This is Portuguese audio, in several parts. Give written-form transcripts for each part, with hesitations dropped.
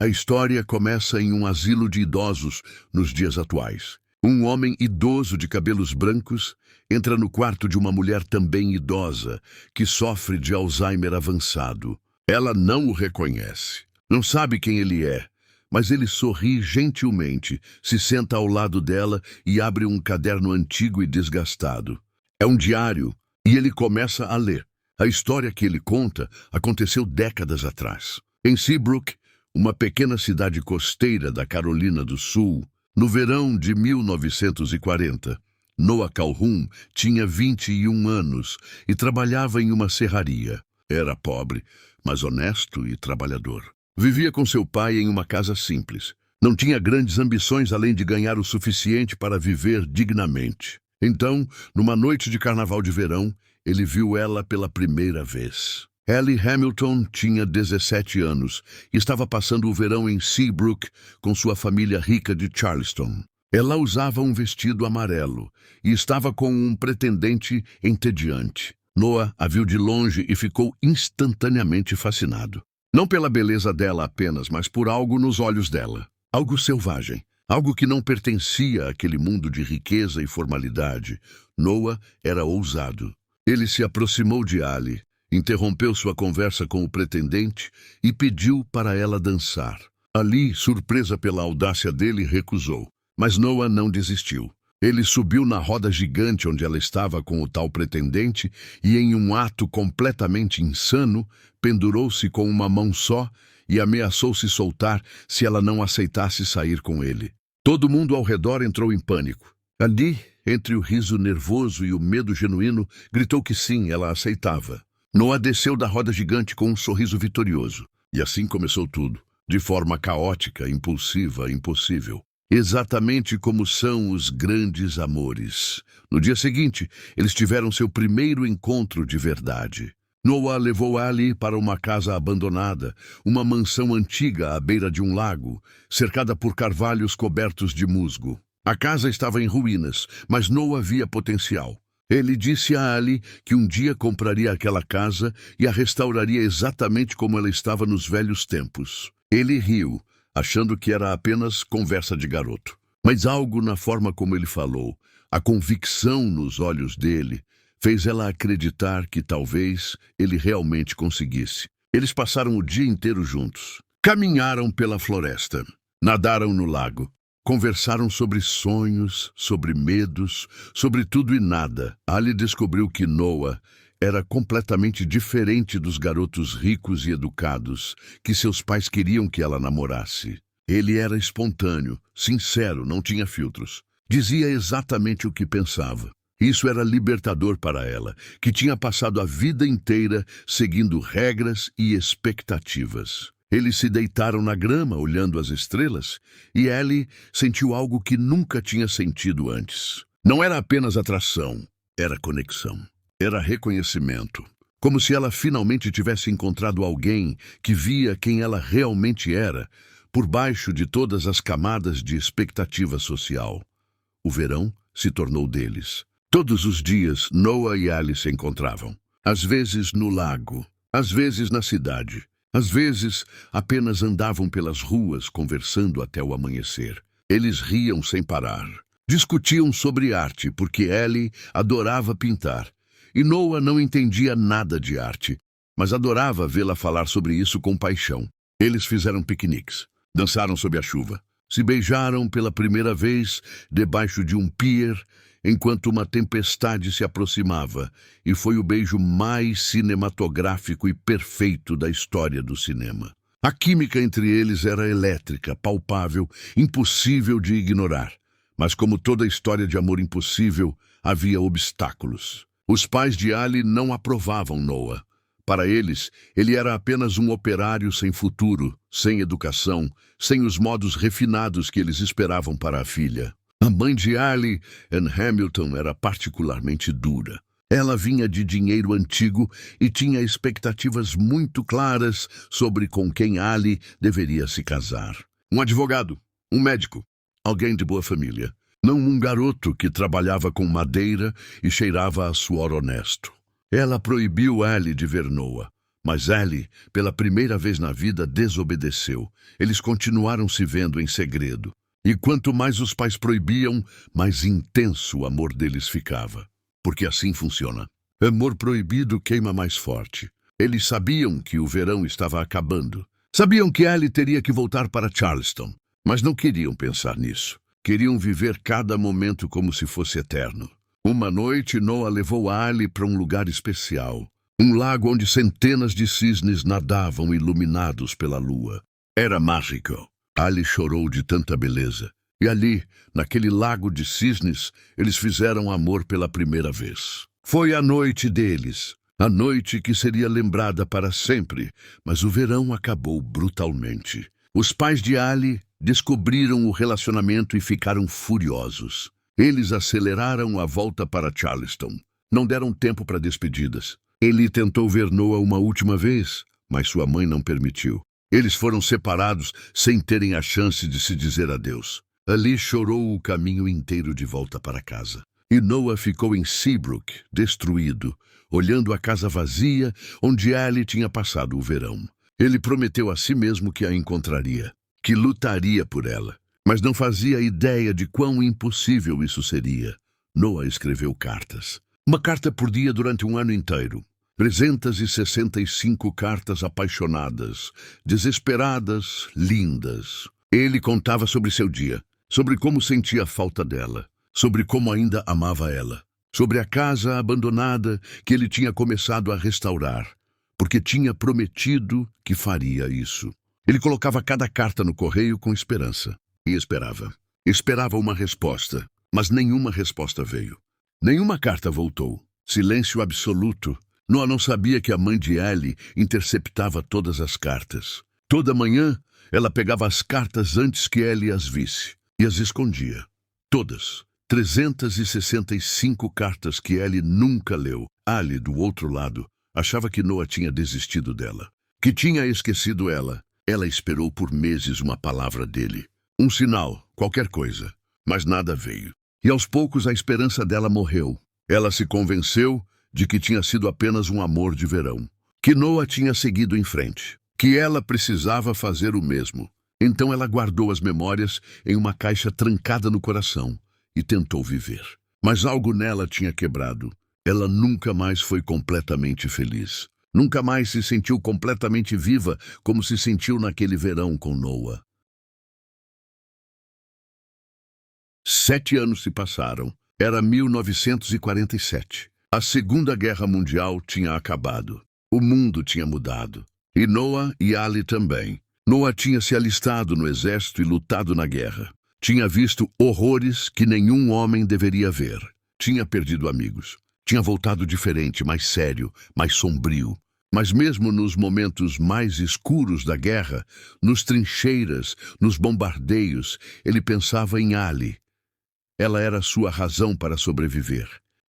A história começa em um asilo de idosos nos dias atuais. Um homem idoso de cabelos brancos entra no quarto de uma mulher também idosa, que sofre de Alzheimer avançado. Ela não o reconhece. Não sabe quem ele é, mas ele sorri gentilmente, se senta ao lado dela e abre um caderno antigo e desgastado. É um diário, e ele começa a ler. A história que ele conta aconteceu décadas atrás. Em Seabrook, uma pequena cidade costeira da Carolina do Sul, no verão de 1940, Noah Calhoun tinha 21 anos e trabalhava em uma serraria. Era pobre, mas honesto e trabalhador. Vivia com seu pai em uma casa simples. Não tinha grandes ambições além de ganhar o suficiente para viver dignamente. Então, numa noite de carnaval de verão, ele viu ela pela primeira vez. Ellie Hamilton tinha 17 anos e estava passando o verão em Seabrook com sua família rica de Charleston. Ela usava um vestido amarelo e estava com um pretendente entediante. Noah a viu de longe e ficou instantaneamente fascinado. Não pela beleza dela apenas, mas por algo nos olhos dela. Algo selvagem. Algo que não pertencia àquele mundo de riqueza e formalidade. Noah era ousado. Ele se aproximou de Ali, interrompeu sua conversa com o pretendente e pediu para ela dançar. Ali, surpresa pela audácia dele, recusou. Mas Noah não desistiu. Ele subiu na roda gigante onde ela estava com o tal pretendente e, em um ato completamente insano, pendurou-se com uma mão só e ameaçou se soltar se ela não aceitasse sair com ele. Todo mundo ao redor entrou em pânico. Ali, entre o riso nervoso e o medo genuíno, gritou que sim, ela aceitava. Noah desceu da roda gigante com um sorriso vitorioso. E assim começou tudo, de forma caótica, impulsiva, impossível. Exatamente como são os grandes amores. No dia seguinte, eles tiveram seu primeiro encontro de verdade. Noah levou Ali para uma casa abandonada, uma mansão antiga à beira de um lago, cercada por carvalhos cobertos de musgo. A casa estava em ruínas, mas Noah via potencial. Ele disse a Ali que um dia compraria aquela casa e a restauraria exatamente como ela estava nos velhos tempos. Ele riu, achando que era apenas conversa de garoto. Mas algo na forma como ele falou, a convicção nos olhos dele, fez ela acreditar que talvez ele realmente conseguisse. Eles passaram o dia inteiro juntos. Caminharam pela floresta, nadaram no lago. Conversaram sobre sonhos, sobre medos, sobre tudo e nada. Ali descobriu que Noah era completamente diferente dos garotos ricos e educados que seus pais queriam que ela namorasse. Ele era espontâneo, sincero, não tinha filtros. Dizia exatamente o que pensava. Isso era libertador para ela, que tinha passado a vida inteira seguindo regras e expectativas. Eles se deitaram na grama, olhando as estrelas, e Ellie sentiu algo que nunca tinha sentido antes. Não era apenas atração, era conexão. Era reconhecimento. Como se ela finalmente tivesse encontrado alguém que via quem ela realmente era, por baixo de todas as camadas de expectativa social. O verão se tornou deles. Todos os dias, Noah e Ellie se encontravam. Às vezes no lago, às vezes na cidade. Às vezes, apenas andavam pelas ruas conversando até o amanhecer. Eles riam sem parar. Discutiam sobre arte, porque Ellie adorava pintar. E Noah não entendia nada de arte, mas adorava vê-la falar sobre isso com paixão. Eles fizeram piqueniques, dançaram sob a chuva, se beijaram pela primeira vez debaixo de um pier, enquanto uma tempestade se aproximava, e foi o beijo mais cinematográfico e perfeito da história do cinema. A química entre eles era elétrica, palpável, impossível de ignorar. Mas como toda história de amor impossível, havia obstáculos. Os pais de Ali não aprovavam Noah. Para eles, ele era apenas um operário sem futuro, sem educação, sem os modos refinados que eles esperavam para a filha. A mãe de Ali, Ann Hamilton, era particularmente dura. Ela vinha de dinheiro antigo e tinha expectativas muito claras sobre com quem Ali deveria se casar. Um advogado, um médico, alguém de boa família. Não um garoto que trabalhava com madeira e cheirava a suor honesto. Ela proibiu Ali de ver Noah. Mas Ali, pela primeira vez na vida, desobedeceu. Eles continuaram se vendo em segredo. E quanto mais os pais proibiam, mais intenso o amor deles ficava. Porque assim funciona. Amor proibido queima mais forte. Eles sabiam que o verão estava acabando. Sabiam que Ali teria que voltar para Charleston. Mas não queriam pensar nisso. Queriam viver cada momento como se fosse eterno. Uma noite, Noah levou Ali para um lugar especial. Um lago onde centenas de cisnes nadavam iluminados pela lua. Era mágico. Ali chorou de tanta beleza. E ali, naquele lago de cisnes, eles fizeram amor pela primeira vez. Foi a noite deles. A noite que seria lembrada para sempre. Mas o verão acabou brutalmente. Os pais de Ali descobriram o relacionamento e ficaram furiosos. Eles aceleraram a volta para Charleston. Não deram tempo para despedidas. Ele tentou ver Noah uma última vez, mas sua mãe não permitiu. Eles foram separados sem terem a chance de se dizer adeus. Ali chorou o caminho inteiro de volta para casa. E Noah ficou em Seabrook, destruído, olhando a casa vazia onde Ali tinha passado o verão. Ele prometeu a si mesmo que a encontraria, que lutaria por ela, mas não fazia ideia de quão impossível isso seria. Noah escreveu cartas. Uma carta por dia durante um ano inteiro. 365 cartas apaixonadas, desesperadas, lindas. Ele contava sobre seu dia, sobre como sentia falta dela, sobre como ainda amava ela, sobre a casa abandonada que ele tinha começado a restaurar, porque tinha prometido que faria isso. Ele colocava cada carta no correio com esperança, e esperava. Esperava uma resposta, mas nenhuma resposta veio. Nenhuma carta voltou. Silêncio absoluto. Noah não sabia que a mãe de Ali interceptava todas as cartas. Toda manhã, ela pegava as cartas antes que ele as visse e as escondia. Todas. 365 cartas que Ellie nunca leu. Ali, do outro lado, achava que Noah tinha desistido dela, que tinha esquecido ela. Ela esperou por meses uma palavra dele. Um sinal, qualquer coisa. Mas nada veio. E aos poucos a esperança dela morreu. Ela se convenceu de que tinha sido apenas um amor de verão, que Noah tinha seguido em frente, que ela precisava fazer o mesmo. Então ela guardou as memórias em uma caixa trancada no coração e tentou viver. Mas algo nela tinha quebrado. Ela nunca mais foi completamente feliz. Nunca mais se sentiu completamente viva como se sentiu naquele verão com Noah. 7 anos se passaram. Era 1947. A Segunda Guerra Mundial tinha acabado. O mundo tinha mudado. E Noah e Ali também. Noah tinha se alistado no exército e lutado na guerra. Tinha visto horrores que nenhum homem deveria ver. Tinha perdido amigos. Tinha voltado diferente, mais sério, mais sombrio. Mas mesmo nos momentos mais escuros da guerra, nos trincheiras, nos bombardeios, ele pensava em Ali. Ela era sua razão para sobreviver,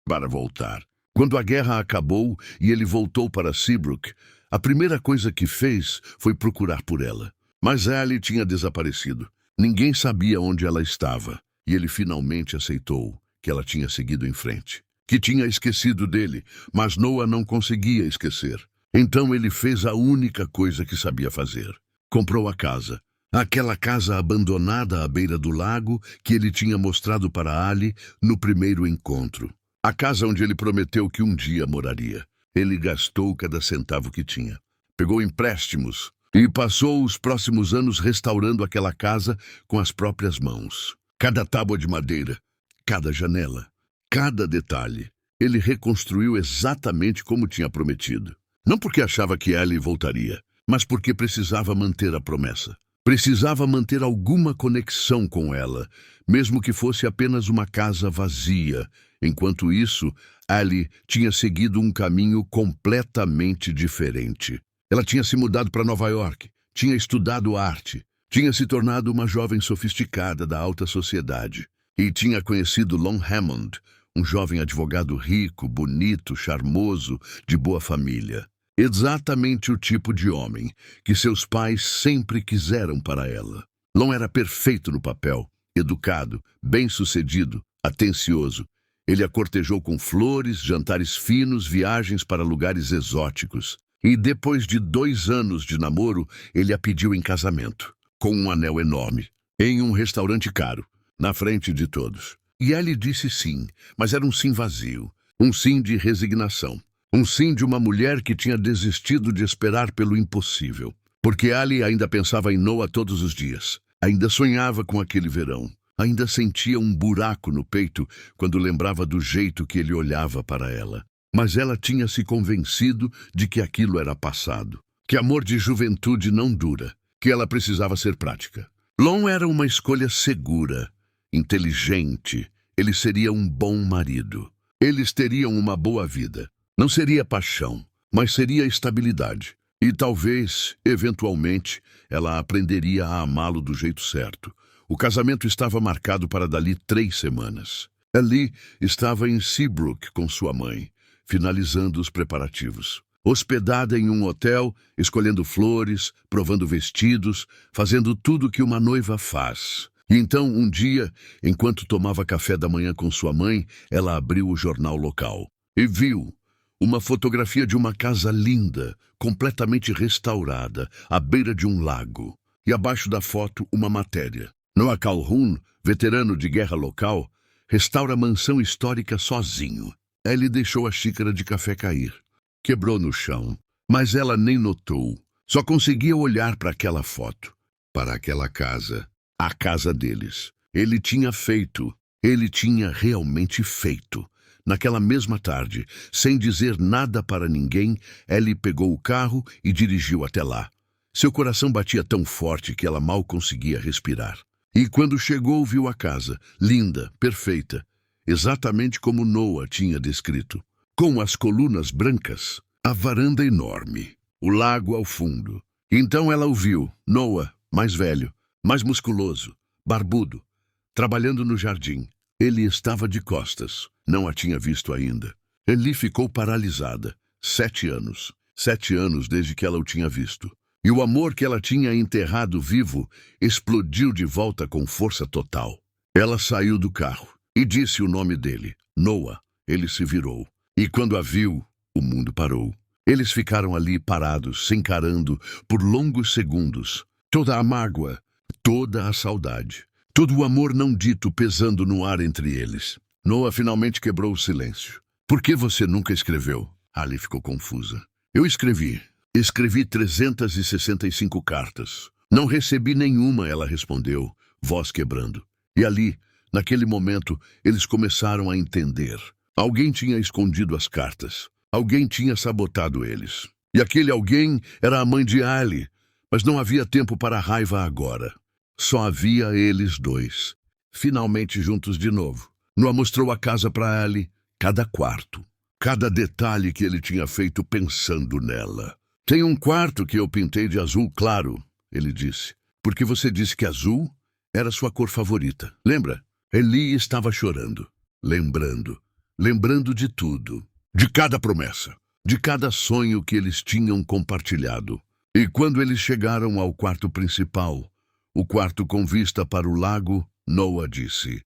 para voltar. Quando a guerra acabou e ele voltou para Seabrook, a primeira coisa que fez foi procurar por ela. Mas Ali tinha desaparecido. Ninguém sabia onde ela estava. E ele finalmente aceitou que ela tinha seguido em frente, que tinha esquecido dele, mas Noah não conseguia esquecer. Então ele fez a única coisa que sabia fazer. Comprou a casa. Aquela casa abandonada à beira do lago que ele tinha mostrado para Ali no primeiro encontro. A casa onde ele prometeu que um dia moraria. Ele gastou cada centavo que tinha. Pegou empréstimos e passou os próximos anos restaurando aquela casa com as próprias mãos. Cada tábua de madeira, cada janela, cada detalhe. Ele reconstruiu exatamente como tinha prometido. Não porque achava que Ali voltaria, mas porque precisava manter a promessa. Precisava manter alguma conexão com ela, mesmo que fosse apenas uma casa vazia. Enquanto isso, Ali tinha seguido um caminho completamente diferente. Ela tinha se mudado para Nova York, tinha estudado arte, tinha se tornado uma jovem sofisticada da alta sociedade e tinha conhecido Lon Hammond, um jovem advogado rico, bonito, charmoso, de boa família. Exatamente o tipo de homem que seus pais sempre quiseram para ela. Lon era perfeito no papel, educado, bem-sucedido, atencioso. Ele a cortejou com flores, jantares finos, viagens para lugares exóticos. E depois de 2 anos de namoro, ele a pediu em casamento, com um anel enorme, em um restaurante caro, na frente de todos. E Ellie disse sim, mas era um sim vazio, um sim de resignação, um sim de uma mulher que tinha desistido de esperar pelo impossível. Porque Ellie ainda pensava em Noah todos os dias, ainda sonhava com aquele verão, ainda sentia um buraco no peito quando lembrava do jeito que ele olhava para ela. Mas ela tinha se convencido de que aquilo era passado, que amor de juventude não dura, que ela precisava ser prática. Lon era uma escolha segura, inteligente. Ele seria um bom marido. Eles teriam uma boa vida. Não seria paixão, mas seria estabilidade. E talvez, eventualmente, ela aprenderia a amá-lo do jeito certo. O casamento estava marcado para dali 3 semanas. Ellie estava em Seabrook com sua mãe, finalizando os preparativos. Hospedada em um hotel, escolhendo flores, provando vestidos, fazendo tudo que uma noiva faz. E então, um dia, enquanto tomava café da manhã com sua mãe, ela abriu o jornal local e viu uma fotografia de uma casa linda, completamente restaurada, à beira de um lago. E abaixo da foto, uma matéria. Noah Calhoun, veterano de guerra local, restaura a mansão histórica sozinho. Ellie deixou a xícara de café cair. Quebrou no chão, mas ela nem notou. Só conseguia olhar para aquela foto, para aquela casa, a casa deles. Ele tinha realmente feito. Naquela mesma tarde, sem dizer nada para ninguém, Ellie pegou o carro e dirigiu até lá. Seu coração batia tão forte que ela mal conseguia respirar. E quando chegou, viu a casa, linda, perfeita, exatamente como Noah tinha descrito. Com as colunas brancas, a varanda enorme, o lago ao fundo. Então ela o viu, Noah, mais velho, mais musculoso, barbudo, trabalhando no jardim. Ele estava de costas, não a tinha visto ainda. Ellie ficou paralisada. 7 anos. 7 anos desde que ela o tinha visto. E o amor que ela tinha enterrado vivo explodiu de volta com força total. Ela saiu do carro e disse o nome dele, Noah. Ele se virou. E quando a viu, o mundo parou. Eles ficaram ali parados, se encarando por longos segundos. Toda a mágoa, toda a saudade, todo o amor não dito pesando no ar entre eles. Noah finalmente quebrou o silêncio. Por que você nunca escreveu? Ali ficou confusa. Eu escrevi. Escrevi 365 cartas. Não recebi nenhuma, ela respondeu, voz quebrando. E ali, naquele momento, eles começaram a entender. Alguém tinha escondido as cartas. Alguém tinha sabotado eles. E aquele alguém era a mãe de Ali. Mas não havia tempo para a raiva agora. Só havia eles dois. Finalmente juntos de novo. Noah mostrou a casa para Ali. Cada quarto. Cada detalhe que ele tinha feito pensando nela. Tem um quarto que eu pintei de azul claro, ele disse. Porque você disse que azul era sua cor favorita. Lembra? Ellie estava chorando. Lembrando de tudo. De cada promessa. De cada sonho que eles tinham compartilhado. E quando eles chegaram ao quarto principal, o quarto com vista para o lago, Noah disse,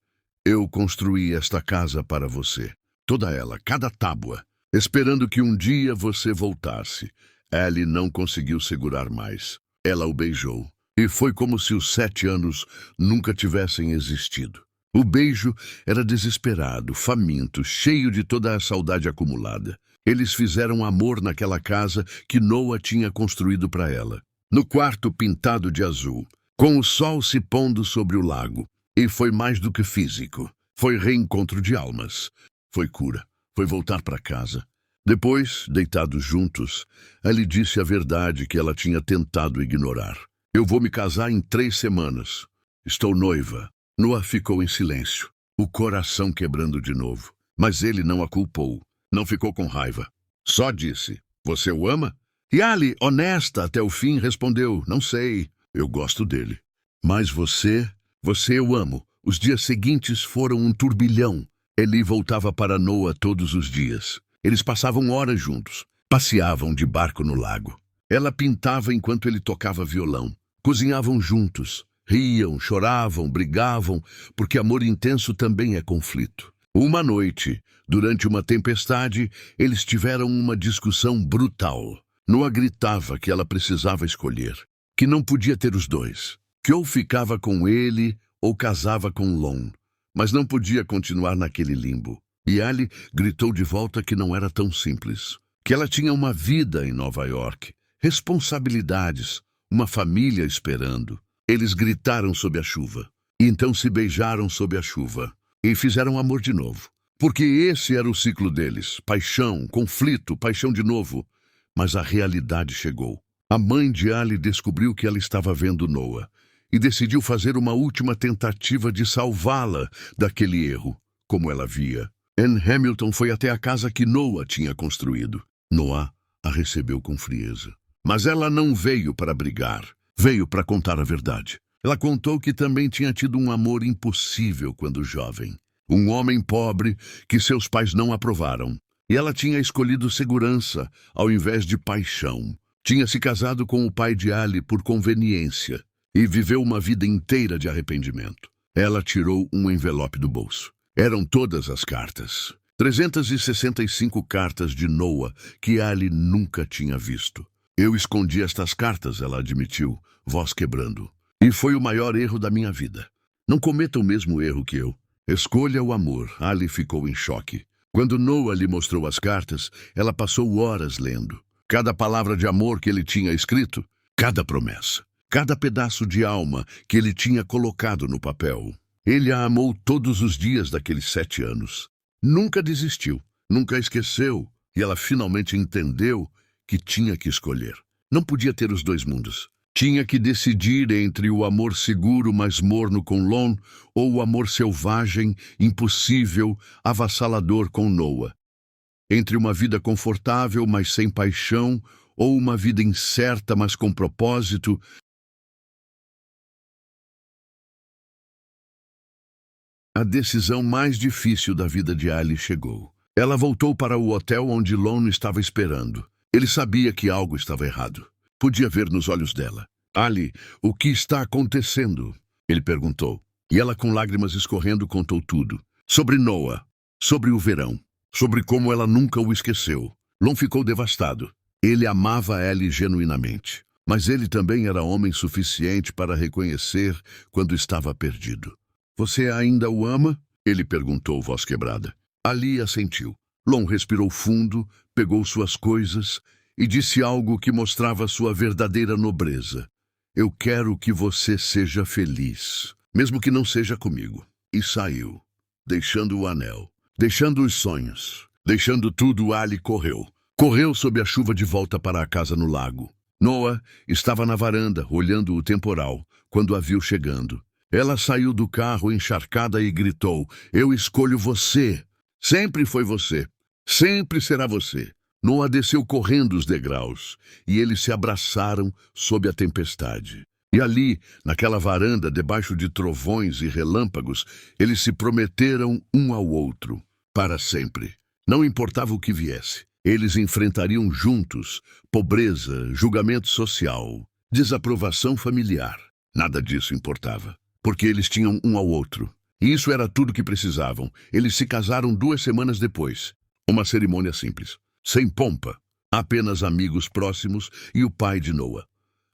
eu construí esta casa para você. Toda ela, cada tábua, esperando que um dia você voltasse. Ellie não conseguiu segurar mais. Ela o beijou. E foi como se os 7 anos nunca tivessem existido. O beijo era desesperado, faminto, cheio de toda a saudade acumulada. Eles fizeram amor naquela casa que Noah tinha construído para ela. No quarto pintado de azul, com o sol se pondo sobre o lago. E foi mais do que físico. Foi reencontro de almas. Foi cura. Foi voltar para casa. Depois, deitados juntos, Ellie disse a verdade que ela tinha tentado ignorar. Eu vou me casar em 3 semanas. Estou noiva. Noah ficou em silêncio, o coração quebrando de novo. Mas ele não a culpou. Não ficou com raiva. Só disse, você o ama? E Ali, honesta até o fim, respondeu, não sei, eu gosto dele. Mas você eu amo. Os dias seguintes foram um turbilhão. Ellie voltava para Noah todos os dias. Eles passavam horas juntos. Passeavam de barco no lago. Ela pintava enquanto ele tocava violão. Cozinhavam juntos. Riam, choravam, brigavam, porque amor intenso também é conflito. Uma noite, durante uma tempestade, eles tiveram uma discussão brutal. Noah gritava que ela precisava escolher, que não podia ter os dois, que ou ficava com ele ou casava com Lon, mas não podia continuar naquele limbo. E Ali gritou de volta que não era tão simples, que ela tinha uma vida em Nova York, responsabilidades, uma família esperando. Eles gritaram sob a chuva, e então se beijaram sob a chuva, e fizeram amor de novo. Porque esse era o ciclo deles, paixão, conflito, paixão de novo. Mas a realidade chegou. A mãe de Ali descobriu que ela estava vendo Noah, e decidiu fazer uma última tentativa de salvá-la daquele erro, como ela via. Anne Hamilton foi até a casa que Noah tinha construído. Noah a recebeu com frieza. Mas ela não veio para brigar, veio para contar a verdade. Ela contou que também tinha tido um amor impossível quando jovem. Um homem pobre que seus pais não aprovaram. E ela tinha escolhido segurança ao invés de paixão. Tinha se casado com o pai de Ali por conveniência e viveu uma vida inteira de arrependimento. Ela tirou um envelope do bolso. Eram todas as cartas. 365 cartas de Noah que Ali nunca tinha visto. Eu escondi estas cartas, ela admitiu, voz quebrando. E foi o maior erro da minha vida. Não cometa o mesmo erro que eu. Escolha o amor. Ali ficou em choque. Quando Noah lhe mostrou as cartas, ela passou horas lendo. Cada palavra de amor que ele tinha escrito, cada promessa, cada pedaço de alma que ele tinha colocado no papel. Ele a amou todos os dias daqueles 7 anos. Nunca desistiu, nunca esqueceu, e ela finalmente entendeu que tinha que escolher. Não podia ter os dois mundos. Tinha que decidir entre o amor seguro, mas morno com Lon, ou o amor selvagem, impossível, avassalador com Noah. Entre uma vida confortável, mas sem paixão, ou uma vida incerta, mas com propósito. A decisão mais difícil da vida de Ali chegou. Ela voltou para o hotel onde Lon estava esperando. Ele sabia que algo estava errado. Podia ver nos olhos dela. Ali, o que está acontecendo? Ele perguntou. E ela, com lágrimas escorrendo, contou tudo. Sobre Noah, sobre o verão, sobre como ela nunca o esqueceu. Lon ficou devastado. Ele amava Ellie genuinamente, mas ele também era homem suficiente para reconhecer quando estava perdido. Você ainda o ama? Ele perguntou, voz quebrada. Ali assentiu. Lon respirou fundo, pegou suas coisas e disse algo que mostrava sua verdadeira nobreza. Eu quero que você seja feliz, mesmo que não seja comigo. E saiu, deixando o anel, deixando os sonhos, deixando tudo. Ali correu. Correu sob a chuva de volta para a casa no lago. Noah estava na varanda, olhando o temporal, quando a viu chegando. Ela saiu do carro encharcada e gritou, eu escolho você. Sempre foi você. Sempre será você. Noah desceu correndo os degraus, e eles se abraçaram sob a tempestade. E ali, naquela varanda, debaixo de trovões e relâmpagos, eles se prometeram um ao outro, para sempre. Não importava o que viesse. Eles enfrentariam juntos pobreza, julgamento social, desaprovação familiar. Nada disso importava, porque eles tinham um ao outro. E isso era tudo que precisavam. Eles se casaram 2 semanas depois. Uma cerimônia simples. Sem pompa, apenas amigos próximos e o pai de Noah.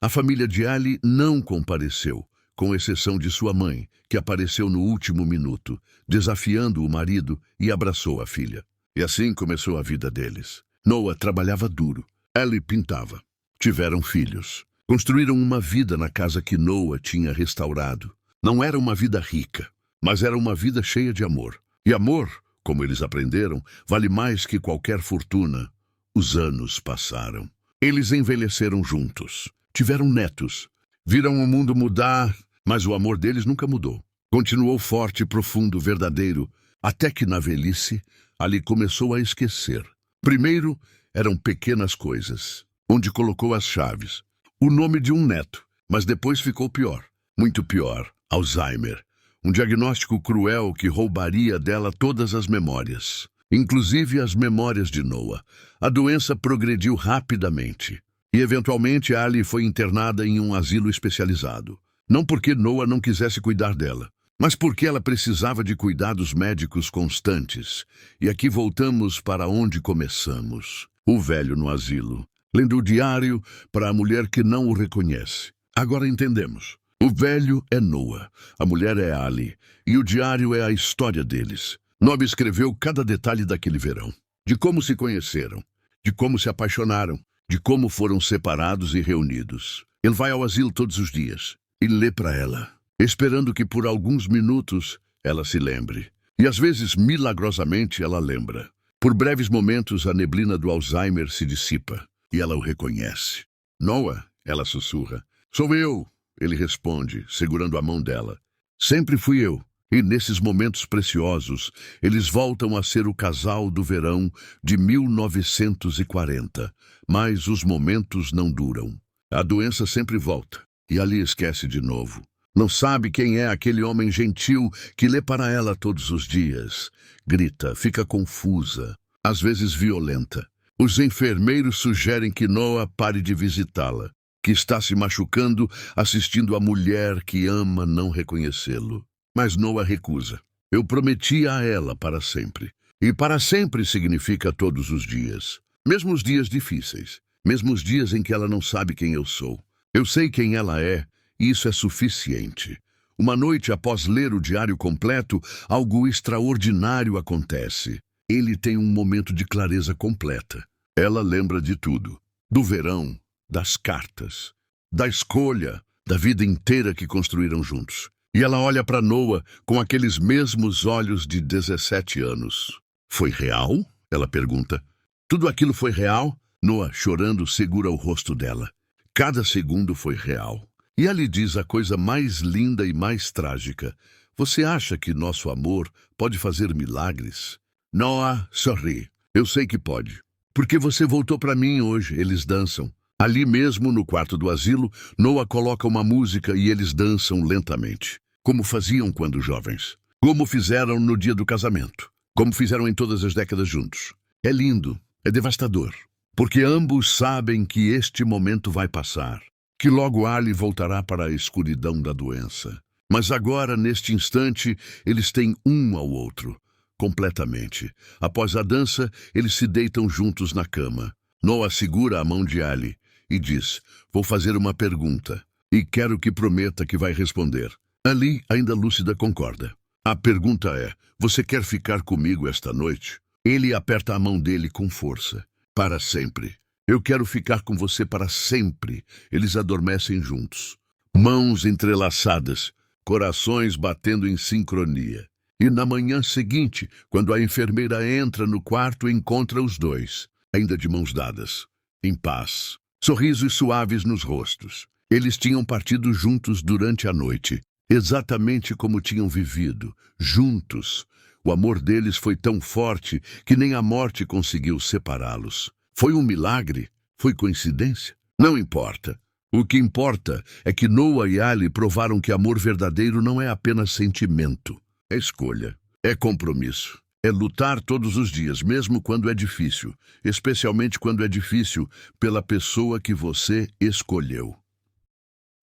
A família de Ali não compareceu, com exceção de sua mãe, que apareceu no último minuto, desafiando o marido e abraçou a filha. E assim começou a vida deles. Noah trabalhava duro. Ali pintava. Tiveram filhos. Construíram uma vida na casa que Noah tinha restaurado. Não era uma vida rica, mas era uma vida cheia de amor. E amor, como eles aprenderam, vale mais que qualquer fortuna. Os anos passaram. Eles envelheceram juntos. Tiveram netos. Viram o mundo mudar, mas o amor deles nunca mudou. Continuou forte, profundo, verdadeiro, até que na velhice, Ali começou a esquecer. Primeiro, eram pequenas coisas, onde colocou as chaves. O nome de um neto, mas depois ficou pior. Muito pior. Alzheimer. Um diagnóstico cruel que roubaria dela todas as memórias, inclusive as memórias de Noah. A doença progrediu rapidamente e, eventualmente, Ali foi internada em um asilo especializado. Não porque Noah não quisesse cuidar dela, mas porque ela precisava de cuidados médicos constantes. E aqui voltamos para onde começamos. O velho no asilo. lendo o diário para a mulher que não o reconhece. Agora entendemos. O velho é Noah, a mulher é Ali, e o diário é a história deles. Noah escreveu cada detalhe daquele verão, de como se conheceram, de como se apaixonaram, de como foram separados e reunidos. Ele vai ao asilo todos os dias e lê para ela, esperando que por alguns minutos ela se lembre. E às vezes, milagrosamente, ela lembra. Por breves momentos, a neblina do Alzheimer se dissipa e ela o reconhece. Noah, ela sussurra. Sou eu, ele responde, segurando a mão dela. Sempre fui eu. E nesses momentos preciosos, eles voltam a ser o casal do verão de 1940. Mas os momentos não duram. A doença sempre volta, e Ali esquece de novo. Não sabe quem é aquele homem gentil que lê para ela todos os dias. Grita, fica confusa, às vezes violenta. Os enfermeiros sugerem que Noah pare de visitá-la, que está se machucando assistindo a mulher que ama não reconhecê-lo. Mas Noah recusa. Eu prometi a ela para sempre. E para sempre significa todos os dias. Mesmo os dias difíceis. Mesmo os dias em que ela não sabe quem eu sou. Eu sei quem ela é, e isso é suficiente. Uma noite após ler o diário completo, algo extraordinário acontece. Ele tem um momento de clareza completa. Ela lembra de tudo. Do verão, das cartas, da escolha, da vida inteira que construíram juntos. E ela olha para Noah com aqueles mesmos olhos de 17 anos. Foi real? Ela pergunta. Tudo aquilo foi real? Noah, chorando, segura o rosto dela. Cada segundo foi real. E ela lhe diz a coisa mais linda e mais trágica. Você acha que nosso amor pode fazer milagres? Noah sorri. Eu sei que pode. Porque você voltou para mim hoje. Eles dançam. Ali mesmo, no quarto do asilo, Noah coloca uma música e eles dançam lentamente. Como faziam quando jovens. Como fizeram no dia do casamento. Como fizeram em todas as décadas juntos. É lindo. É devastador. Porque ambos sabem que este momento vai passar. Que logo Ali voltará para a escuridão da doença. Mas agora, neste instante, eles têm um ao outro. Completamente. Após a dança, eles se deitam juntos na cama. Noah segura a mão de Ali e diz, vou fazer uma pergunta. E quero que prometa que vai responder. Ali, ainda lúcida, concorda. A pergunta é, você quer ficar comigo esta noite? Ele aperta a mão dele com força. Para sempre. Eu quero ficar com você para sempre. Eles adormecem juntos. Mãos entrelaçadas, corações batendo em sincronia. E na manhã seguinte, quando a enfermeira entra no quarto, encontra os dois, ainda de mãos dadas, em paz. Sorrisos suaves nos rostos. Eles tinham partido juntos durante a noite, exatamente como tinham vivido, juntos. O amor deles foi tão forte que nem a morte conseguiu separá-los. Foi um milagre? Foi coincidência? Não importa. O que importa é que Noah e Ali provaram que amor verdadeiro não é apenas sentimento. É escolha, é compromisso. É lutar todos os dias, mesmo quando é difícil. Especialmente quando é difícil pela pessoa que você escolheu.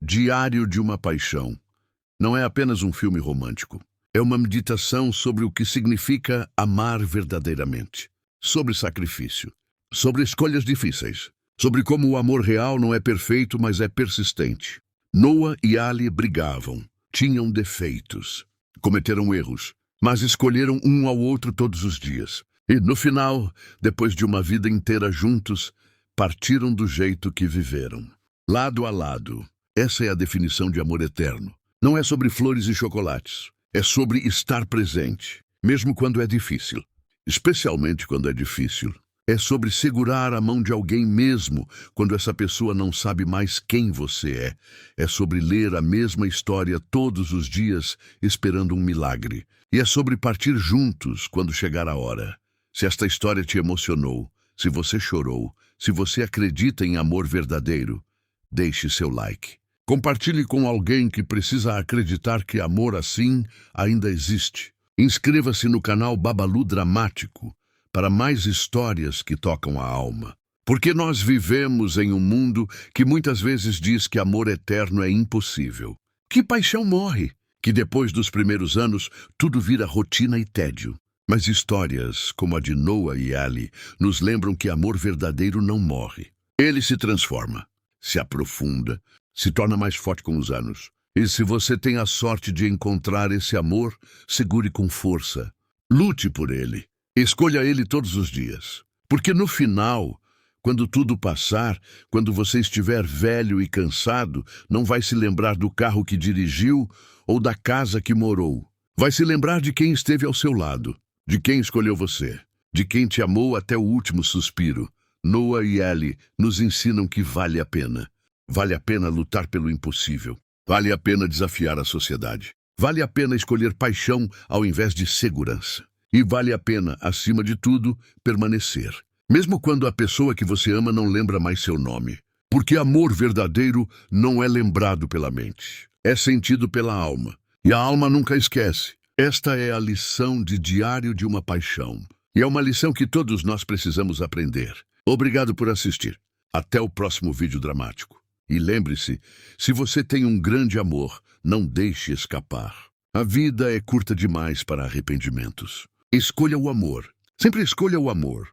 Diário de uma Paixão. Não é apenas um filme romântico. É uma meditação sobre o que significa amar verdadeiramente. Sobre sacrifício. Sobre escolhas difíceis. Sobre como o amor real não é perfeito, mas é persistente. Noah e Ali brigavam. Tinham defeitos. Cometeram erros. Mas escolheram um ao outro todos os dias. E no final, depois de uma vida inteira juntos, partiram do jeito que viveram. Lado a lado. Essa é a definição de amor eterno. Não é sobre flores e chocolates. É sobre estar presente, mesmo quando é difícil. Especialmente quando é difícil. É sobre segurar a mão de alguém mesmo quando essa pessoa não sabe mais quem você é. É sobre ler a mesma história todos os dias, esperando um milagre. E é sobre partir juntos quando chegar a hora. Se esta história te emocionou, se você chorou, se você acredita em amor verdadeiro, deixe seu like. Compartilhe com alguém que precisa acreditar que amor assim ainda existe. Inscreva-se no canal Babalu Dramático para mais histórias que tocam a alma. Porque nós vivemos em um mundo que muitas vezes diz que amor eterno é impossível. Que paixão morre, que depois dos primeiros anos tudo vira rotina e tédio. Mas histórias como a de Noah e Ali nos lembram que amor verdadeiro não morre. Ele se transforma, se aprofunda, se torna mais forte com os anos. E se você tem a sorte de encontrar esse amor, segure com força. Lute por ele. Escolha ele todos os dias. Porque no final, quando tudo passar, quando você estiver velho e cansado, não vai se lembrar do carro que dirigiu ou da casa que morou. Vai se lembrar de quem esteve ao seu lado, de quem escolheu você, de quem te amou até o último suspiro. Noah e Ellie nos ensinam que vale a pena. Vale a pena lutar pelo impossível. Vale a pena desafiar a sociedade. Vale a pena escolher paixão ao invés de segurança. E vale a pena, acima de tudo, permanecer. Mesmo quando a pessoa que você ama não lembra mais seu nome. Porque amor verdadeiro não é lembrado pela mente. É sentido pela alma. E a alma nunca esquece. Esta é a lição de Diário de uma Paixão. E é uma lição que todos nós precisamos aprender. Obrigado por assistir. Até o próximo vídeo dramático. E lembre-se, se você tem um grande amor, não deixe escapar. A vida é curta demais para arrependimentos. Escolha o amor. Sempre escolha o amor.